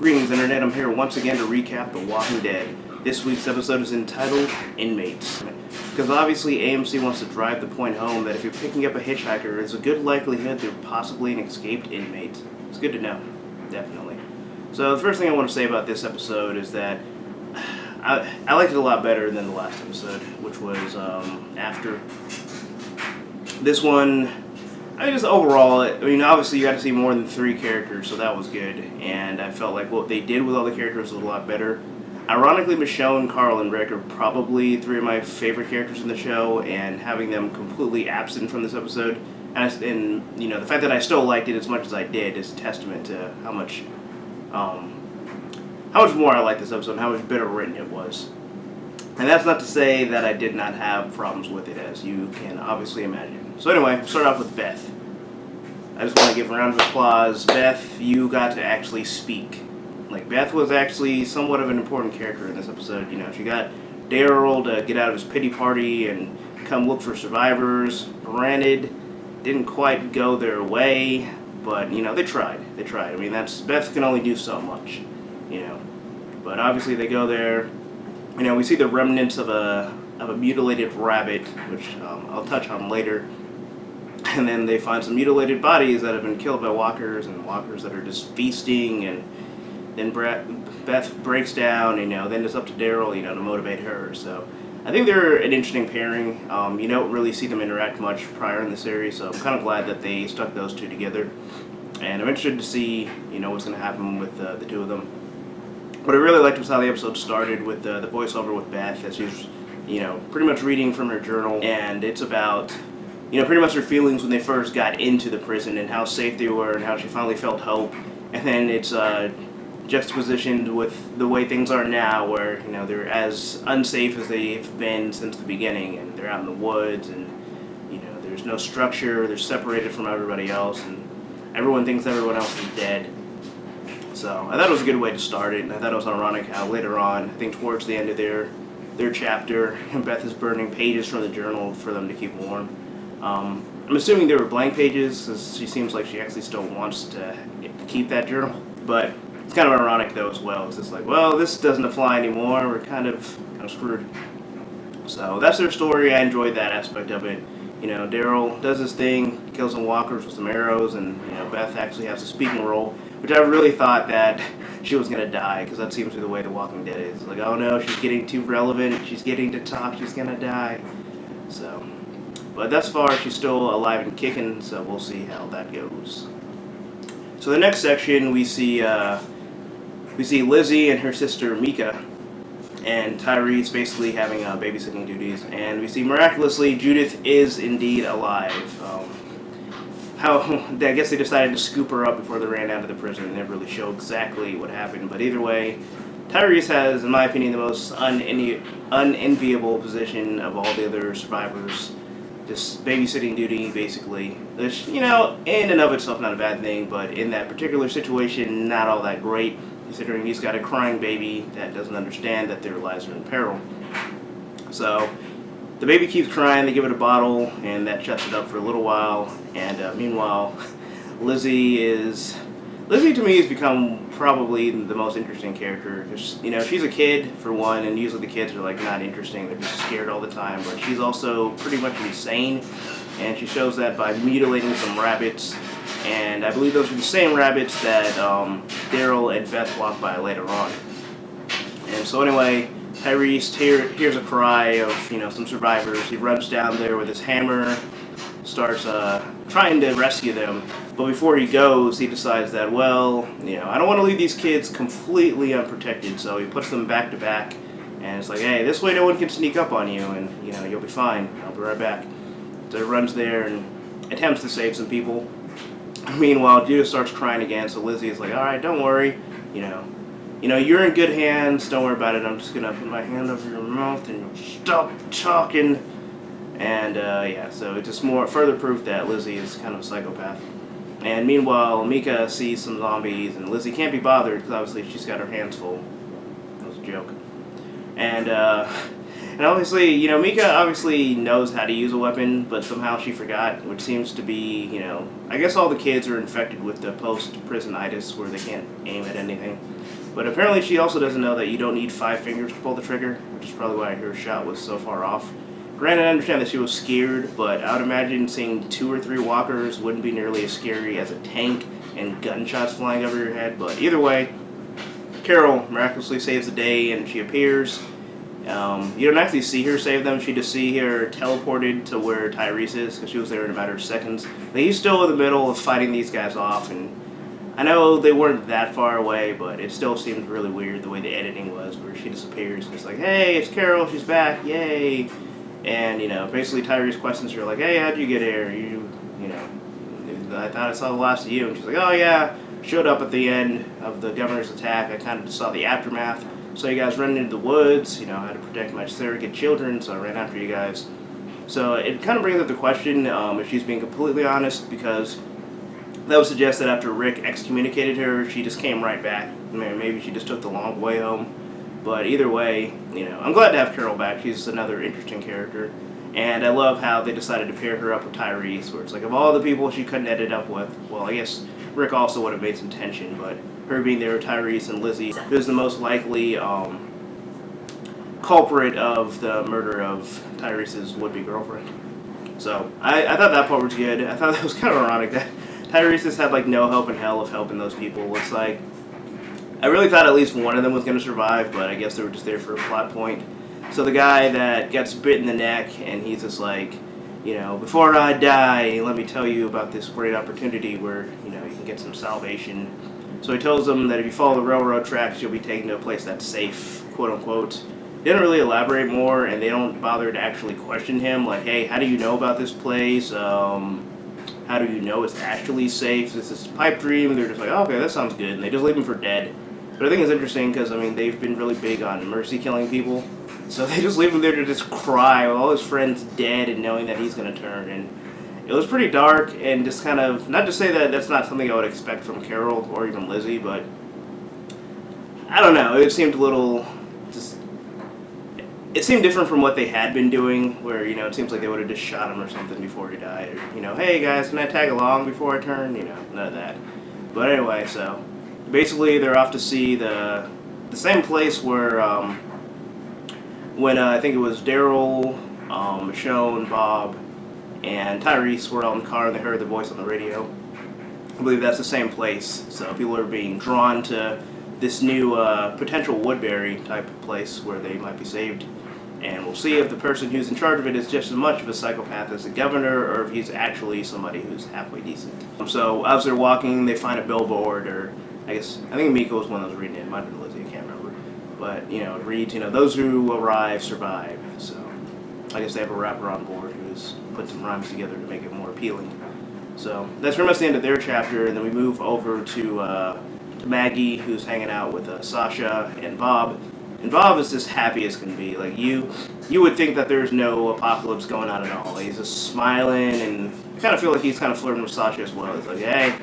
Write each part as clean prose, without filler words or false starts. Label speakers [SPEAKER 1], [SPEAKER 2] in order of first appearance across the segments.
[SPEAKER 1] Greetings, Internet. I'm here once again to recap The Walking Dead. This week's episode is entitled Inmates. Because obviously AMC wants to drive the point home that if you're picking up a hitchhiker, there's a good likelihood they're possibly an escaped inmate. It's good to know. Definitely. So the first thing I want to say about this episode is that I liked it a lot better than the last episode, which was after. This one, I mean, just overall, obviously you got to see more than 3 characters, so that was good. And I felt like what they did with all the characters was a lot better. Ironically, Michonne, Carl, and Rick are probably 3 of my favorite characters in the show, and having them completely absent from this episode, and the fact that I still liked it as much as I did is a testament to how much more I liked this episode and how much better written it was. And that's not to say that I did not have problems with it, as you can obviously imagine. So anyway, start off with Beth. I just want to give a round of applause. Beth, you got to actually speak. Beth was actually somewhat of an important character in this episode. She got Daryl to get out of his pity party and come look for survivors. Granted, didn't quite go their way, but, they tried. I mean, Beth can only do so much, But obviously they go there. We see the remnants of a mutilated rabbit, which I'll touch on later. And then they find some mutilated bodies that have been killed by walkers, and walkers that are just feasting, and then Beth breaks down, then it's up to Daryl, to motivate her. So I think they're an interesting pairing. You don't really see them interact much prior in the series, so I'm kind of glad that they stuck those 2 together. And I'm interested to see, what's going to happen with the 2 of them. What I really liked was how the episode started with the voiceover with Beth, as she's, pretty much reading from her journal, and it's about, pretty much her feelings when they first got into the prison and how safe they were and how she finally felt hope. And then it's juxtapositioned with the way things are now, where, they're as unsafe as they've been since the beginning, and they're out in the woods, and, there's no structure, they're separated from everybody else, and everyone thinks everyone else is dead. So I thought it was a good way to start it, and I thought it was ironic how later on, I think towards the end of their chapter, Beth is burning pages from the journal for them to keep warm. I'm assuming they were blank pages, because she seems like she actually still wants to keep that journal. But it's kind of ironic though as well. It's just like, well, this doesn't apply anymore. We're kind of screwed. So that's their story. I enjoyed that aspect of it. Daryl does his thing, kills some walkers with some arrows, and Beth actually has a speaking role, which I really thought that she was gonna die, because that seems to be the way The Walking Dead is. Like, oh no, she's getting too relevant. She's getting to talk. She's gonna die. So, but thus far she's still alive and kicking. So we'll see how that goes. So the next section we see Lizzie and her sister Mika, and Tyreese basically having babysitting duties, and we see miraculously Judith is indeed alive. I guess they decided to scoop her up before they ran out of the prison and never really show exactly what happened. But either way, Tyreese has, in my opinion, the most unenviable position of all the other survivors. Just babysitting duty, basically. Which, in and of itself, not a bad thing, but in that particular situation, not all that great, considering he's got a crying baby that doesn't understand that their lives are in peril. So the baby keeps crying, they give it a bottle, and that shuts it up for a little while. And meanwhile, Lizzie to me has become probably the most interesting character, because she's a kid for one, and usually the kids are not interesting, they're just scared all the time, but she's also pretty much insane, and she shows that by mutilating some rabbits, and I believe those are the same rabbits that Daryl and Beth walk by later on. And so anyway, Tyreese hears a cry of some survivors. He runs down there with his hammer, starts trying to rescue them. But before he goes, he decides that, well, I don't want to leave these kids completely unprotected. So he puts them back to back, and it's like, hey, this way no one can sneak up on you, and you'll be fine. I'll be right back. So he runs there and attempts to save some people. Meanwhile, Judith starts crying again. So Lizzie is like, all right, don't worry, you're in good hands. Don't worry about it. I'm just gonna put my hand over your mouth and you'll stop talking. And so it's just further proof that Lizzie is kind of a psychopath. And meanwhile, Mika sees some zombies, and Lizzie can't be bothered because obviously she's got her hands full. That was a joke. And And obviously, you know, Mika obviously knows how to use a weapon, but somehow she forgot, which seems to be, you know, I guess all the kids are infected with the post-prisonitis where they can't aim at anything. But apparently she also doesn't know that you don't need 5 fingers to pull the trigger, which is probably why her shot was so far off. Granted, I understand that she was scared, but I would imagine seeing 2 or 3 walkers wouldn't be nearly as scary as a tank and gunshots flying over your head. But either way, Carol miraculously saves the day, and she appears. You don't actually see her save them. You just see her teleported to where Tyreese is, because she was there in a matter of seconds. But he's still in the middle of fighting these guys off, and I know they weren't that far away, but it still seemed really weird the way the editing was, where she disappears, and it's like, hey, it's Carol, she's back, yay! And, you know, basically Tyreese questions her, like, hey, how'd you get here? You know, I thought I saw the last of you. And she's like, oh, yeah, showed up at the end of the governor's attack. I kind of saw the aftermath. So you guys running into the woods, you know, I had to protect my surrogate children, so I ran after you guys. So it kind of brings up the question if she's being completely honest, because that would suggest that after Rick excommunicated her, she just came right back. Maybe she just took the long way home. But either way, you know, I'm glad to have Carol back. She's another interesting character. And I love how they decided to pair her up with Tyreese, where it's like, of all the people she couldn't end up with, well, I guess Rick also would have made some tension, but her being there with Tyreese and Lizzie, who's the most likely culprit of the murder of Tyreese's would-be girlfriend. So I thought that part was good. I thought that was kind of ironic that Tyreese just had like no hope in hell of helping those people. It's like, I really thought at least one of them was going to survive, but I guess they were just there for a plot point. So the guy that gets bit in the neck, and he's just like, you know, before I die, let me tell you about this great opportunity where, you know, you can get some salvation. So he tells them that if you follow the railroad tracks, you'll be taken to a place that's safe, quote unquote. They don't really elaborate more, and they don't bother to actually question him, like, hey, how do you know about this place? How do you know it's actually safe? Is this a pipe dream? And they're just like, oh, okay, that sounds good. And they just leave him for dead. But I think it's interesting because, I mean, they've been really big on mercy killing people. So they just leave him there to just cry with all his friends dead and knowing that he's going to turn. And it was pretty dark and just kind of, not to say that that's not something I would expect from Carol or even Lizzie, but I don't know. It seemed a little, just, it seemed different from what they had been doing, where, you know, it seems like they would have just shot him or something before he died. Or, you know, hey guys, can I tag along before I turn? You know, none of that. But anyway, so basically they're off to see the same place where, when I think it was Daryl, Michonne, Bob, and Tyreese were all in the car and they heard the voice on the radio. I believe that's the same place, so people are being drawn to this new potential Woodbury type of place where they might be saved. And we'll see if the person who's in charge of it is just as much of a psychopath as the governor, or if he's actually somebody who's halfway decent. So as they're walking, they find a billboard, or I think Miko was one that was reading it. It might have been Lizzie, I can't remember. But, you know, it reads, you know, those who arrive survive. So I guess they have a rapper on board who's put some rhymes together to make it more appealing. So that's pretty much the end of their chapter, and then we move over to Maggie, who's hanging out with Sasha and Bob. And Bob is just happy as can be. Like, you would think that there's no apocalypse going on at all. He's just smiling, and kind of feel like he's kind of flirting with Sasha as well. He's like, hey,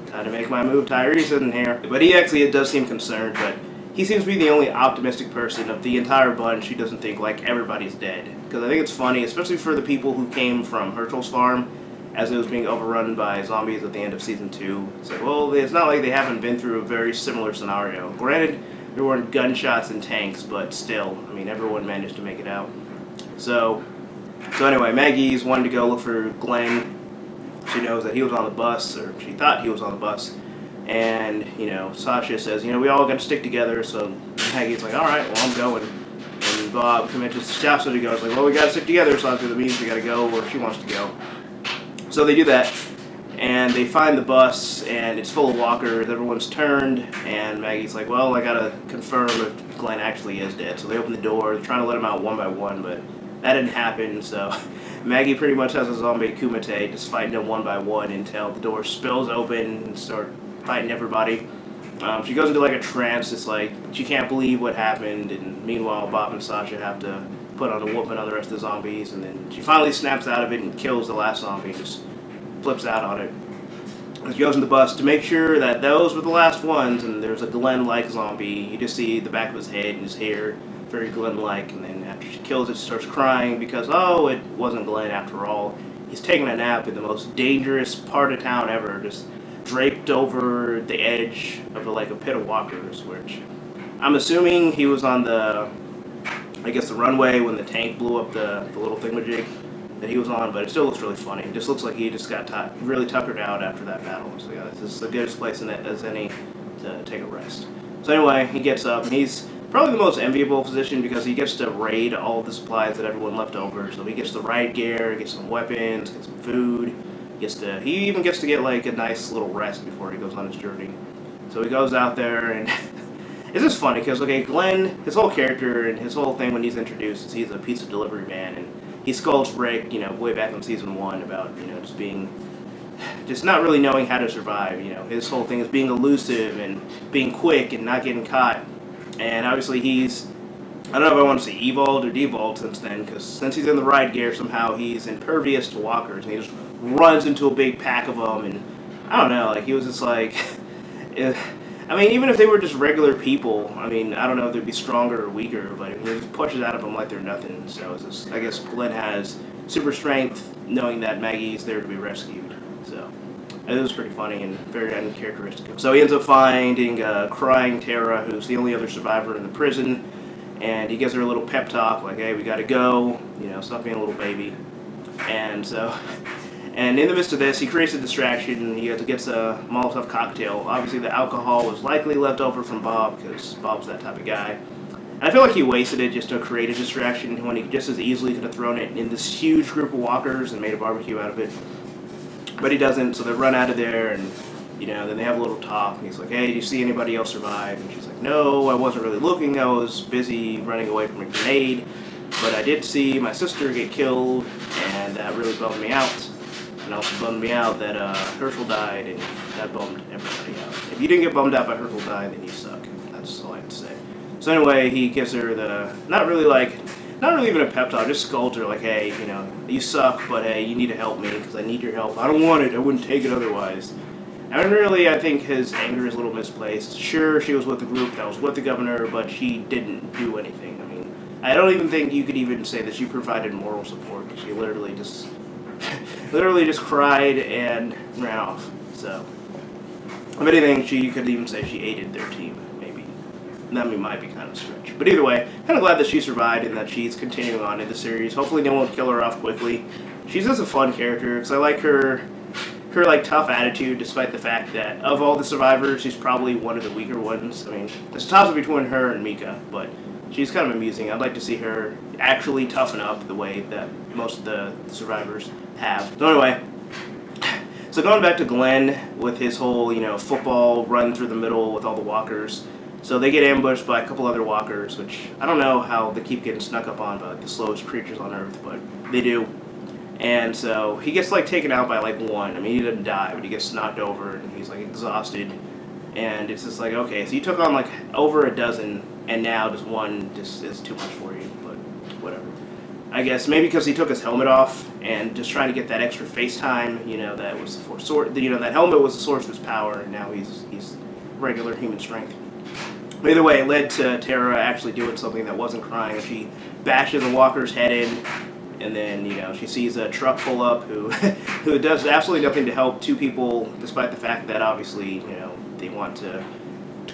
[SPEAKER 1] time to make my move. Tyreese isn't here. But he actually does seem concerned, but he seems to be the only optimistic person of the entire bunch who doesn't think, like, everybody's dead. Because I think it's funny, especially for the people who came from Herschel's farm, as it was being overrun by zombies at the end of Season 2. It's like, well, it's not like they haven't been through a very similar scenario. Granted, there weren't gunshots and tanks, but still, I mean, everyone managed to make it out. So anyway, Maggie's wanting to go look for Glenn. She knows that he was on the bus, or she thought he was on the bus. And, you know, Sasha says, you know, we all got to stick together. So Maggie's like, all right, well, I'm going. And Bob convinces Sasha to go. It's like, well, we got to stick together. So that means we got to go where she wants to go. So they do that. And they find the bus, and it's full of walkers. Everyone's turned. And Maggie's like, well, I got to confirm if Glenn actually is dead. So they open the door. They're trying to let him out one by one, but that didn't happen. So Maggie pretty much has a zombie kumite, just fighting them one by one until the door spills open and start fighting everybody. She goes into like a trance. It's like she can't believe what happened, and meanwhile Bob and Sasha have to put on a whooping on the rest of the zombies, and then she finally snaps out of it and kills the last zombie and just flips out on it. And she goes in the bus to make sure that those were the last ones, and there's a Glenn-like zombie. You just see the back of his head and his hair, very Glenn-like, and then after she kills it, she starts crying because, oh, it wasn't Glenn after all. He's taking a nap in the most dangerous part of town ever, just draped over the edge of a pit of walkers, which I'm assuming he was on the runway when the tank blew up the little thingamajig that he was on, but it still looks really funny. It just looks like he just got really tuckered out after that battle. So yeah, this is the goodest place as any to take a rest. So anyway, he gets up, and he's probably the most enviable position because he gets to raid all the supplies that everyone left over. So he gets the riot gear, gets some weapons, gets some food. He even gets to get a nice little rest before he goes on his journey. So he goes out there, and it's just funny because Glenn, his whole character and his whole thing when he's introduced is he's a pizza delivery man, and he scolds Rick, way back in season 1 about just not really knowing how to survive. His whole thing is being elusive and being quick and not getting caught. And obviously I don't know if I want to say evolved or devolved since then, because since he's in the riot gear, somehow he's impervious to walkers, and he just runs into a big pack of them, and I don't know, he was just even if they were just regular people, I don't know if they'd be stronger or weaker, but he just pushes out of them like they're nothing. So I guess Glenn has super strength, knowing that Maggie's there to be rescued. So it was pretty funny and very uncharacteristic. So he ends up finding crying Tara, who's the only other survivor in the prison, and he gives her a little pep talk, hey, we gotta go, stop being a little baby. And in the midst of this, he creates a distraction. He gets a Molotov cocktail. Obviously, the alcohol was likely left over from Bob, because Bob's that type of guy. And I feel like he wasted it just to create a distraction when he just as easily could have thrown it in this huge group of walkers and made a barbecue out of it. But he doesn't, so they run out of there, and then they have a little talk. And he's like, hey, do you see anybody else survive? And she's like, no, I wasn't really looking. I was busy running away from a grenade. But I did see my sister get killed, and that really bummed me out. And also bummed me out that Herschel died, and that bummed everybody out. If you didn't get bummed out by Herschel dying, then you suck. That's all I have to say. So anyway, he gives her not really even a pep talk, just scolds her hey, you suck, but hey, you need to help me because I need your help. I don't want it. I wouldn't take it otherwise. And really, I think his anger is a little misplaced. Sure, she was with the group that was with the governor, but she didn't do anything. I don't even think you could even say that she provided moral support, because she literally just cried and ran off. So, if anything, you could even say she aided their team, maybe. That might be kind of a stretch. But either way, kind of glad that she survived and that she's continuing on in the series. Hopefully no one will kill her off quickly. She's just a fun character, because I like her tough attitude, despite the fact that of all the survivors, she's probably one of the weaker ones. It's a toss-up between her and Mika, but she's kind of amusing. I'd like to see her actually toughen up the way that most of the survivors have. So anyway, going back to Glenn with his whole, football run through the middle with all the walkers. So they get ambushed by a couple other walkers, which I don't know how they keep getting snuck up on by the slowest creatures on Earth, but they do. And so he gets taken out by one. He doesn't die, but he gets knocked over and he's exhausted. And it's just okay, so you took on over a dozen, and now just one just is too much for you, but whatever. I guess maybe because he took his helmet off and just trying to get that extra face time, that was that helmet was the source of his power, and now he's regular human strength. But either way, it led to Tara actually doing something that wasn't crying. She bashes a walker's head in, and then, she sees a truck pull up who does absolutely nothing to help two people, despite the fact that obviously, they want to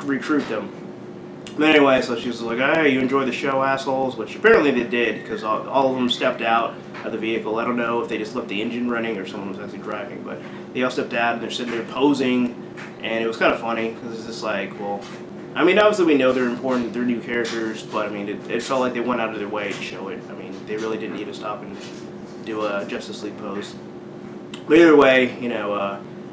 [SPEAKER 1] recruit them. But anyway, so she's hey, you enjoy the show, assholes? Which apparently they did, because all of them stepped out of the vehicle. I don't know if they just left the engine running or someone was actually driving, but they all stepped out and they're sitting there posing, and it was kind of funny, because it's just obviously we know they're important, they're new characters, but it felt like they went out of their way to show it. They really didn't need to stop and do a Justice League pose. But either way,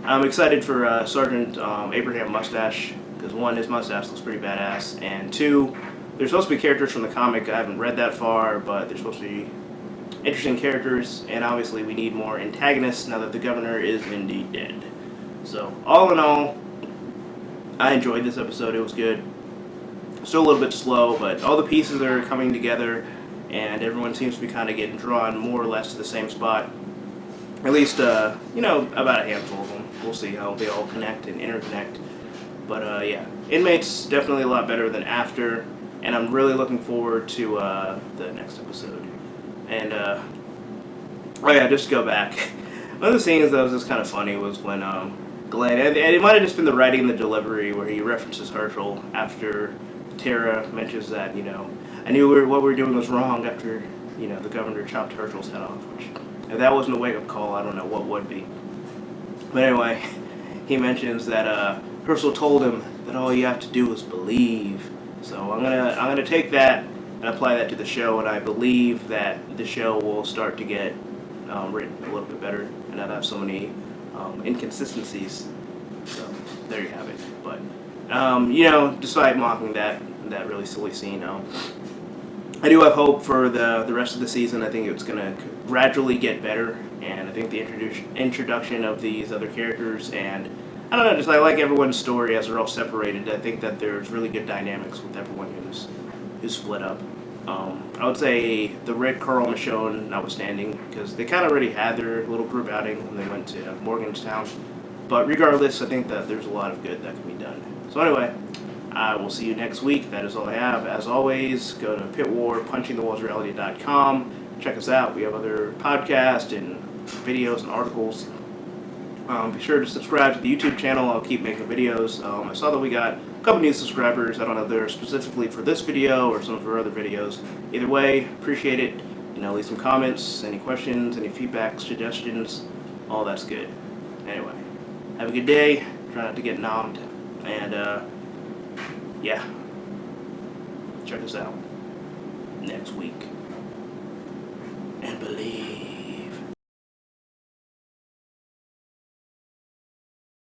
[SPEAKER 1] I'm excited for Sergeant Abraham Mustache, because one, his mustache looks pretty badass, and two, they're supposed to be characters from the comic. I haven't read that far, but they're supposed to be interesting characters, and obviously we need more antagonists now that the governor is indeed dead. So, all in all, I enjoyed this episode. It was good. Still a little bit slow, but all the pieces are coming together, and everyone seems to be kind of getting drawn more or less to the same spot. At least, about a handful of them. We'll see how they all connect and interconnect. But, yeah. Inmates, definitely a lot better than After. and I'm really looking forward to the next episode. And oh yeah, just to go back. One of the scenes that was just kind of funny was when Glenn, and it might have just been the writing and the delivery where he references Herschel after Tara mentions that, I knew what we were doing was wrong after, the governor chopped Herschel's head off. Which, if that wasn't a wake-up call, I don't know what would be. But anyway, he mentions that Herschel told him that all you have to do is believe. So I'm gonna take that and apply that to the show, and I believe that the show will start to get written a little bit better, and not have so many inconsistencies. So there you have it. But despite mocking that really silly scene, I do have hope for the rest of the season. I think it's gonna gradually get better, and I think the introduction of these other characters, and I don't know, just I like everyone's story as they're all separated. I think that there's really good dynamics with everyone who's split up. I would say the Rick, Carl, Michonne notwithstanding, because they kind of already had their little group outing when they went to Morgantown. But regardless, I think that there's a lot of good that can be done. So anyway, I will see you next week. That is all I have. As always, go to pitwarpunchingthewallsreality.com. Check us out. We have other podcasts and videos and articles. Be sure to subscribe to the YouTube channel. I'll keep making videos. I saw that we got a couple new subscribers. I don't know if they're specifically for this video or some of our other videos. Either way, appreciate it. Leave some comments, any questions, any feedback, suggestions. All that's good. Anyway, have a good day. Try not to get nommed. And, yeah. Check us out next week. And believe.